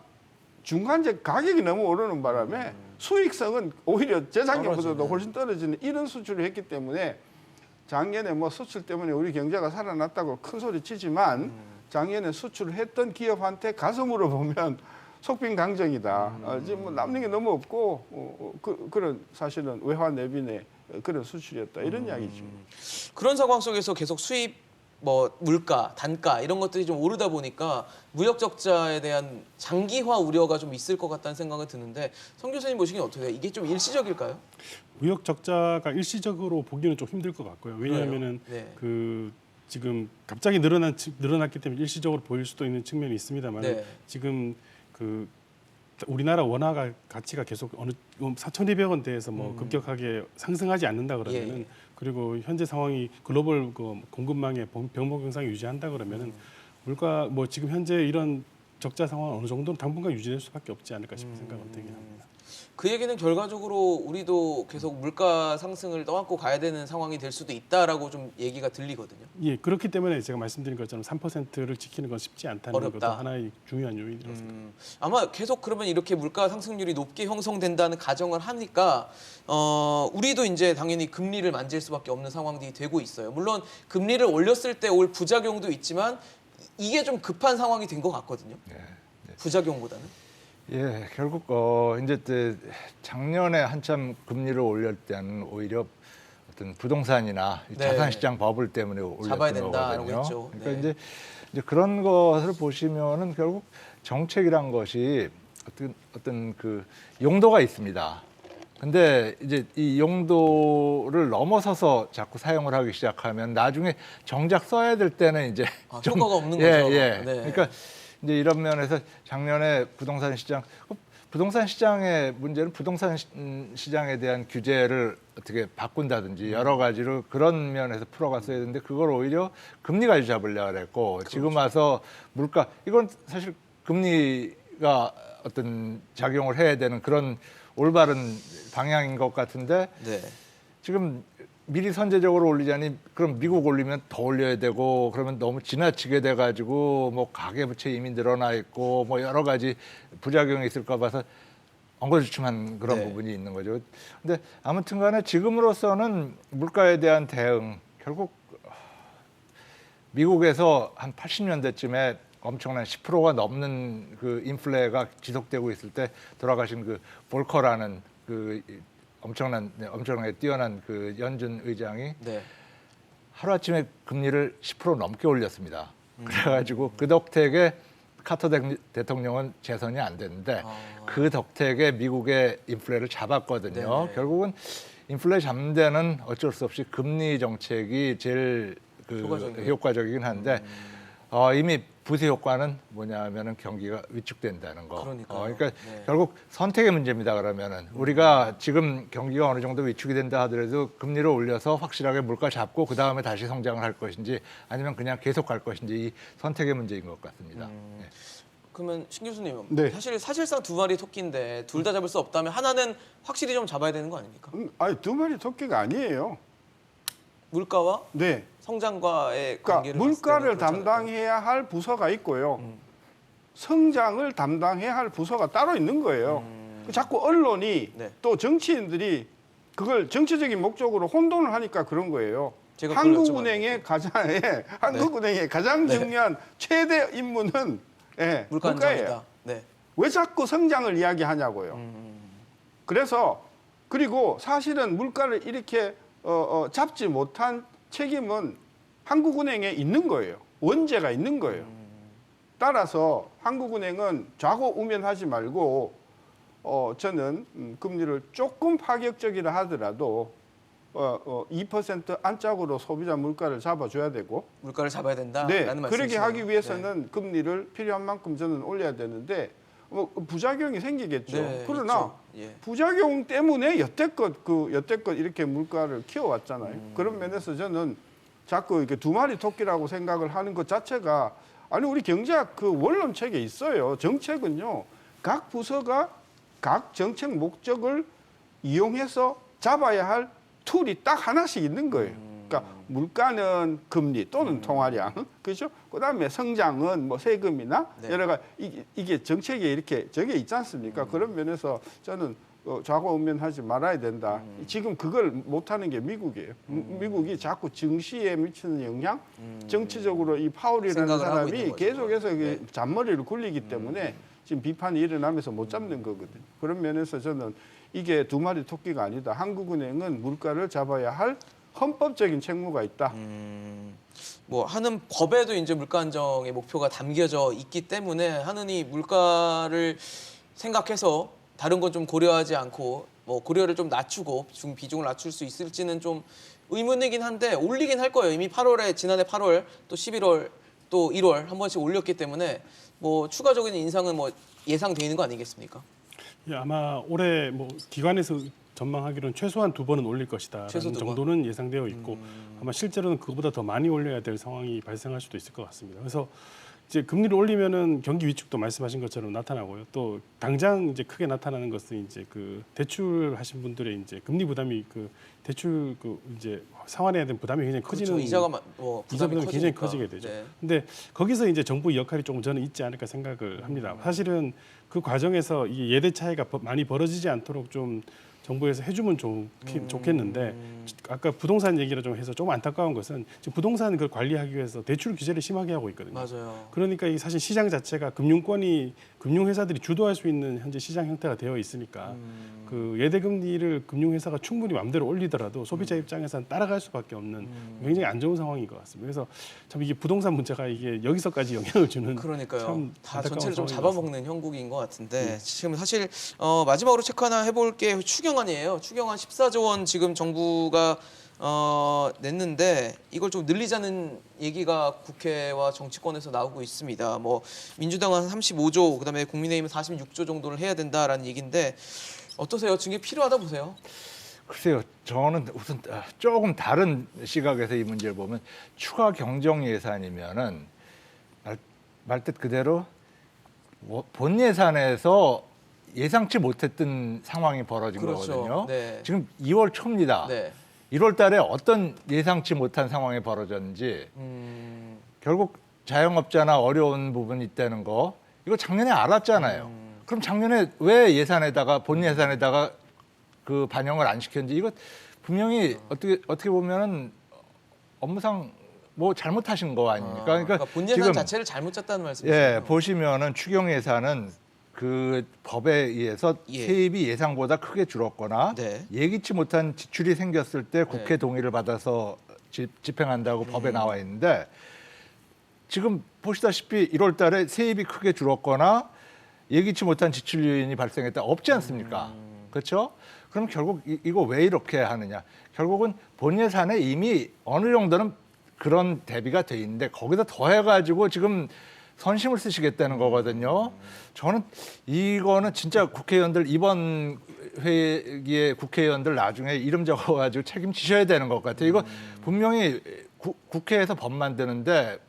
중간재 가격이 너무 오르는 바람에 수익성은 오히려 재작년보다도 훨씬 떨어지는 이런 수출을 했기 때문에 작년에 뭐 수출 때문에 우리 경제가 살아났다고 큰 소리 치지만 작년에 수출을 했던 기업한테 가서 물어보면 속빈 강정이다. 지금 뭐 남는 게 너무 없고 그런 사실은 외화 내빈의 그런 수출이었다 이런 이야기죠. 그런 상황 속에서 계속 수입, 뭐 물가, 단가 이런 것들이 좀 오르다 보니까 무역 적자에 대한 장기화 우려가 좀 있을 것 같다는 생각이 드는데 성 교수님 보시기엔 어떻게 돼요? 이게 좀 일시적일까요? 무역 적자가 일시적으로 보기는 좀 힘들 것 같고요. 왜냐하면은 네. 그 지금 갑자기 늘어났기 때문에 일시적으로 보일 수도 있는 측면이 있습니다만 네. 지금 그 우리나라 원화 가치가 계속 어느 4,200원대에서 뭐 급격하게 상승하지 않는다 그러면은 예. 그리고 현재 상황이 글로벌 그 공급망의 병목 현상이 유지한다 그러면은 물가 뭐 지금 현재 이런 적자 상황 어느 정도는 당분간 유지될 수밖에 없지 않을까 싶은 생각은 들긴 합니다. 그 얘기는 결과적으로 우리도 계속 물가 상승을 떠안고 가야 되는 상황이 될 수도 있다라고 좀 얘기가 들리거든요. 예, 그렇기 때문에 제가 말씀드린 것처럼 3%를 지키는 건 쉽지 않다는 어렵다. 것도 하나의 중요한 요인이라고 생각합니다. 아마 계속 그러면 이렇게 물가 상승률이 높게 형성된다는 가정을 하니까 우리도 이제 당연히 금리를 만질 수밖에 없는 상황들이 되고 있어요. 물론 금리를 올렸을 때 올 부작용도 있지만 이게 좀 급한 상황이 된 것 같거든요. 부작용보다는. 예, 결국 이제 작년에 한참 금리를 올릴 때는 오히려 어떤 부동산이나 이 네. 자산시장 버블 때문에 잡아야 올렸던 된다라고 거거든요. 했죠. 그러니까 네. 이제 그런 것을 보시면은 결국 정책이란 것이 어떤 그 용도가 있습니다. 근데 이제 이 용도를 넘어서서 자꾸 사용을 하기 시작하면 나중에 정작 써야 될 때는 이제 효과가 없는 예, 거죠. 예. 네. 그러니까 이제 이런 면에서 작년에 부동산 시장의 문제는 부동산 시장에 대한 규제를 어떻게 바꾼다든지 여러 가지로 그런 면에서 풀어갔어야 되는데 그걸 오히려 금리가 잡으려고 그랬고 그렇죠. 지금 와서 물가 이건 사실 금리가 어떤 작용을 해야 되는 그런 올바른 방향인 것 같은데 네. 지금 미리 선제적으로 올리자니 그럼 미국 올리면 더 올려야 되고 그러면 너무 지나치게 돼가지고 뭐 가계부채 이미 늘어나 있고 뭐 여러 가지 부작용이 있을까 봐서 엉거주춤한 그런 네. 부분이 있는 거죠. 근데 아무튼간에 지금으로서는 물가에 대한 대응 결국 미국에서 한 80년대쯤에 엄청난 10%가 넘는 그 인플레가 지속되고 있을 때 돌아가신 그 볼커라는 그 엄청나게 뛰어난 그 연준 의장이 네. 하루아침에 금리를 10% 넘게 올렸습니다. 그래가지고 그 덕택에 카터 대통령은 재선이 안 됐는데 그 덕택에 미국의 인플레를 잡았거든요. 네네. 결국은 인플레 잡는 데는 어쩔 수 없이 금리 정책이 제일 효과적이긴 한데 이미 부세 효과는 뭐냐면은 경기가 위축된다는 거. 그러니까요. 그러니까 네. 결국 선택의 문제입니다. 그러면은 우리가 지금 경기가 어느 정도 위축이 된다 하더라도 금리를 올려서 확실하게 물가 잡고 그 다음에 다시 성장을 할 것인지 아니면 그냥 계속 갈 것인지 이 선택의 문제인 것 같습니다. 네. 그러면 신 교수님, 네. 사실상 두 마리 토끼인데 둘 다 잡을 수 없다면 하나는 확실히 좀 잡아야 되는 거 아닙니까? 아니 두 마리 토끼가 아니에요. 물가와 네. 성장과의 그러니까 관계를 물가를 봤을 때는 그렇지 담당해야 할 부서가 있고요. 성장을 담당해야 할 부서가 따로 있는 거예요. 자꾸 언론이 네. 또 정치인들이 그걸 정치적인 목적으로 혼돈을 하니까 그런 거예요. 제가 그걸 한국은행의 가장 한국은행의 가장 네. 중요한 최대 임무는 물가 물가예요. 안정이다. 네. 왜 자꾸 성장을 이야기하냐고요. 그래서 그리고 사실은 물가를 이렇게 잡지 못한 책임은 한국은행에 있는 거예요. 원죄가 있는 거예요. 따라서 한국은행은 좌고우면하지 말고 저는 금리를 조금 파격적이라 하더라도 2% 안짝으로 소비자 물가를 잡아줘야 되고 물가를 잡아야 된다라는 네, 말씀이시네요. 그렇게 하기 위해서는 금리를 필요한 만큼 저는 올려야 되는데 부작용이 생기겠죠. 네, 그러나 있죠. 예. 부작용 때문에 여태껏 이렇게 물가를 키워왔잖아요. 그런 면에서 저는 자꾸 이렇게 두 마리 토끼라고 생각을 하는 것 자체가 아니 우리 경제학 그 원론책에 있어요. 정책은요 각 부서가 각 정책 목적을 이용해서 잡아야 할 툴이 딱 하나씩 있는 거예요. 그러니까 물가는 금리 또는 통화량, 그렇죠? 그다음에 성장은 뭐 세금이나 네. 여러 가지 이게 정책에 이렇게 적혀 있지 않습니까? 그런 면에서 저는 좌고우면하지 말아야 된다. 지금 그걸 못하는 게 미국이에요. 미국이 자꾸 증시에 미치는 영향, 정치적으로 이 파월이라는 생각을 하고 있는 사람이 거죠. 계속해서 네. 잔머리를 굴리기 때문에 지금 비판이 일어나면서 못 잡는 거거든요. 그런 면에서 저는 이게 두 마리 토끼가 아니다. 한국은행은 물가를 잡아야 할 헌법적인 책무가 있다. 뭐 하는 법에도 이제 물가 안정의 목표가 담겨져 있기 때문에 하느니 물가를 생각해서 다른 건 좀 고려하지 않고 뭐 고려를 좀 낮추고 비중을 낮출 수 있을지는 좀 의문이긴 한데 올리긴 할 거예요. 이미 8월에 지난해 8월 또 11월 또 1월 한 번씩 올렸기 때문에 뭐 추가적인 인상은 뭐 예상돼 있는 거 아니겠습니까? 예, 아마 올해 뭐 기관에서 전망하기로는 최소한 2번은 올릴 것이다라는 최소 2번. 정도는 예상되어 있고 아마 실제로는 그거보다 더 많이 올려야 될 상황이 발생할 수도 있을 것 같습니다. 그래서 이제 금리를 올리면은 경기 위축도 말씀하신 것처럼 나타나고요. 또 당장 이제 크게 나타나는 것은 이제 그 대출하신 분들의 이제 금리 부담이 그 대출 그 이제 상환해야 되는 부담이 굉장히 커지는 그렇죠. 이자가 뭐 이자 부담이 부담이 굉장히 커지니까. 커지게 되죠. 네. 근데 거기서 이제 정부의 역할이 조금 저는 있지 않을까 생각을 합니다. 사실은 그 과정에서 이 예대 차이가 많이 벌어지지 않도록 좀 정부에서 해주면 좋겠는데 아까 부동산 얘기를 좀 해서 조금 안타까운 것은 지금 부동산 그 관리하기 위해서 대출 규제를 심하게 하고 있거든요. 맞아요. 그러니까 이 사실 시장 자체가 금융회사들이 주도할 수 있는 현재 시장 형태가 되어 있으니까 그 예대금리를 금융회사가 충분히 마음대로 올리더라도 소비자 입장에서는 따라갈 수밖에 없는 굉장히 안 좋은 상황인 것 같습니다. 그래서 참 이게 부동산 문제가 이게 여기서까지 영향을 주는 그러니까요. 참 다 안타까운 전체를 좀 상황인 것 잡아먹는 형국인 것 같은데 지금 사실 마지막으로 체크 하나 해볼 게 추경안이에요. 추경안 14조 원 지금 정부가 냈는데 이걸 좀 늘리자는 얘기가 국회와 정치권에서 나오고 있습니다. 뭐 민주당은 35조, 그다음에 국민의힘은 46조 정도를 해야 된다라는 얘기인데 어떠세요? 지금 이게 필요하다 보세요? 글쎄요, 저는 우선 조금 다른 시각에서 이 문제를 보면 추가 경정 예산이면은 말뜻 그대로 본 예산에서 예상치 못했던 상황이 벌어진 그렇죠. 거거든요. 네. 지금 2월 초입니다. 네. 1월 달에 어떤 예상치 못한 상황이 벌어졌는지 결국 자영업자나 어려운 부분이 있다는 거 이거 작년에 알았잖아요. 그럼 작년에 왜 본 예산에다가 그 반영을 안 시켰는지 이거 분명히 어떻게 보면은 업무상 뭐 잘못하신 거 아닙니까? 그러니까 본 예산 지금 자체를 잘못 짰다는 말씀이시죠? 예, 보시면은 추경 예산은 그 법에 의해서 예. 세입이 예상보다 크게 줄었거나 네. 예기치 못한 지출이 생겼을 때 국회 네. 동의를 받아서 집행한다고 법에 나와 있는데 지금 보시다시피 1월 달에 세입이 크게 줄었거나 예기치 못한 지출 요인이 발생했다 없지 않습니까? 그렇죠? 그럼 결국 이거 왜 이렇게 하느냐? 결국은 본 예산에 이미 어느 정도는 그런 대비가 돼 있는데 거기다 더해가지고 지금 선심을 쓰시겠다는 거거든요. 저는 이거는 진짜 국회의원들 이번 회기에 국회의원들 나중에 이름 적어가지고 책임지셔야 되는 것 같아요. 이거 분명히 국회에서 법 만드는데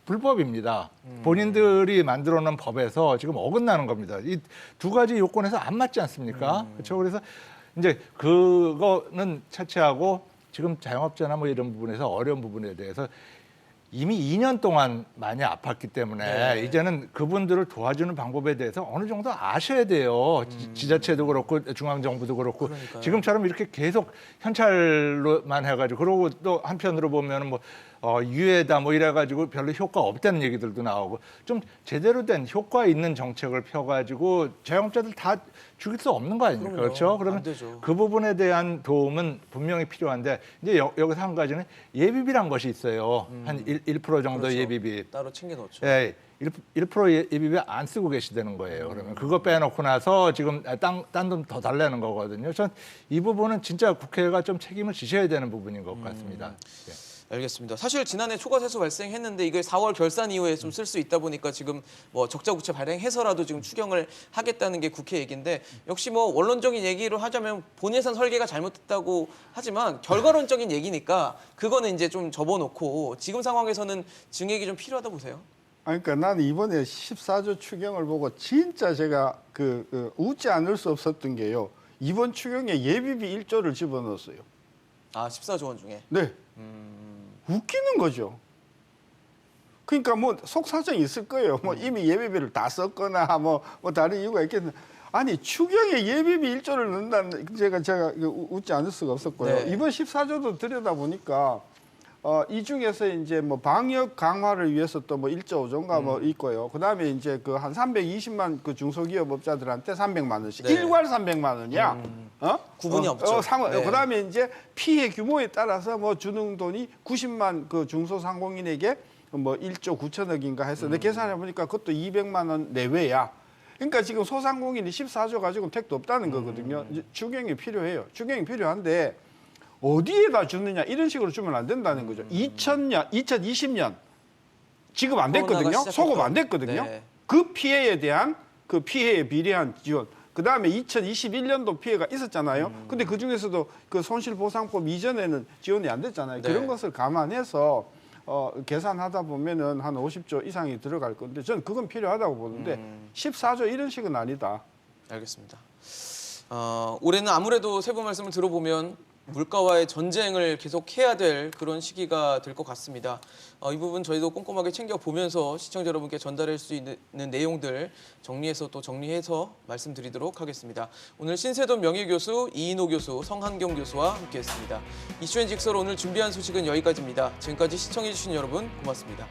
불법입니다. 본인들이 만들어놓은 법에서 지금 어긋나는 겁니다. 이 두 가지 요건에서 안 맞지 않습니까? 그렇죠. 그래서 이제 그거는 차치하고 지금 자영업자나 뭐 이런 부분에서 어려운 부분에 대해서 이미 2년 동안 많이 아팠기 때문에 이제는 그분들을 도와주는 방법에 대해서 어느 정도 아셔야 돼요. 지자체도 그렇고 중앙정부도 그렇고 그러니까요. 지금처럼 이렇게 계속 현찰로만 해가지고 그러고 또 한편으로 보면은 뭐 유예다 뭐 이래가지고 별로 효과 없다는 얘기들도 나오고 좀 제대로 된 효과 있는 정책을 펴가지고 자영업자들 다 죽일 수 없는 거 아닙니까? 그럼요. 그렇죠? 안 그러면 되죠. 그 부분에 대한 도움은 분명히 필요한데 이제 여기서 한 가지는 예비비란 것이 있어요. 한 1% 정도 그렇죠. 예비비. 따로 챙겨 넣죠. 예, 1% 예비비 안 쓰고 계시다는 거예요. 그러면 그거 빼놓고 나서 지금 딴 돈 더 달라는 거거든요. 전 이 부분은 진짜 국회가 좀 책임을 지셔야 되는 부분인 것 같습니다. 예. 알겠습니다. 사실 지난해 초과세수 발생했는데 이게 4월 결산 이후에 좀 쓸 수 있다 보니까 지금 뭐 적자부채 발행해서라도 지금 추경을 하겠다는 게 국회 얘기인데 역시 뭐 원론적인 얘기로 하자면 본예산 설계가 잘못됐다고 하지만 결과론적인 얘기니까 그거는 이제 좀 접어놓고 지금 상황에서는 증액이 좀 필요하다 보세요. 아니, 그러니까 나는 이번에 14조 추경을 보고 진짜 제가 웃지 않을 수 없었던 게요. 이번 추경에 예비비 1조를 집어넣었어요. 아 14조 원 중에. 네. 웃기는 거죠. 그러니까 뭐 속사정이 있을 거예요. 뭐 이미 예비비를 다 썼거나 뭐 다른 이유가 있겠는데 아니 추경에 예비비 1조를 넣는다는 제가 웃지 않을 수가 없었고요. 네. 이번 14조도 들여다 보니까 이 중에서 이제 뭐 방역 강화를 위해서 또 뭐 1조 5조인가 뭐 있고요. 그다음에 이제 그 한 320만 그 중소기업업자들한테 300만 원씩 네. 일괄 300만 원이야. 구분이 없죠. 네. 그다음에 이제 피해 규모에 따라서 뭐 주는 돈이 90만 그 중소상공인에게 뭐 1조 9천억인가 해서 내 계산해 보니까 그것도 200만 원 내외야. 그러니까 지금 소상공인이 14조 가지고 택도 없다는 거거든요. 이제 추경이 필요해요. 추경이 필요한데 어디에다 주느냐 이런 식으로 주면 안 된다는 거죠. 2020년 지급 안 됐거든요. 코로나가 소급 안 됐거든요. 네. 그 피해에 대한 그 피해에 비례한 지원. 그다음에 2021년도 피해가 있었잖아요. 근데 그 중에서도 그 손실보상법 이전에는 지원이 안 됐잖아요. 네. 그런 것을 감안해서 계산하다 보면은 한 50조 이상이 들어갈 건데 저는 그건 필요하다고 보는데 14조 이런 식은 아니다. 알겠습니다. 올해는 아무래도 세부 말씀을 들어보면 물가와의 전쟁을 계속 해야 될 그런 시기가 될 것 같습니다. 이 부분 저희도 꼼꼼하게 챙겨보면서 시청자 여러분께 전달할 수 있는 내용들 정리해서 말씀드리도록 하겠습니다. 오늘 신세돈 명예교수, 이인호 교수, 성한경 교수와 함께했습니다. 이슈앤직설 오늘 준비한 소식은 여기까지입니다. 지금까지 시청해주신 여러분 고맙습니다.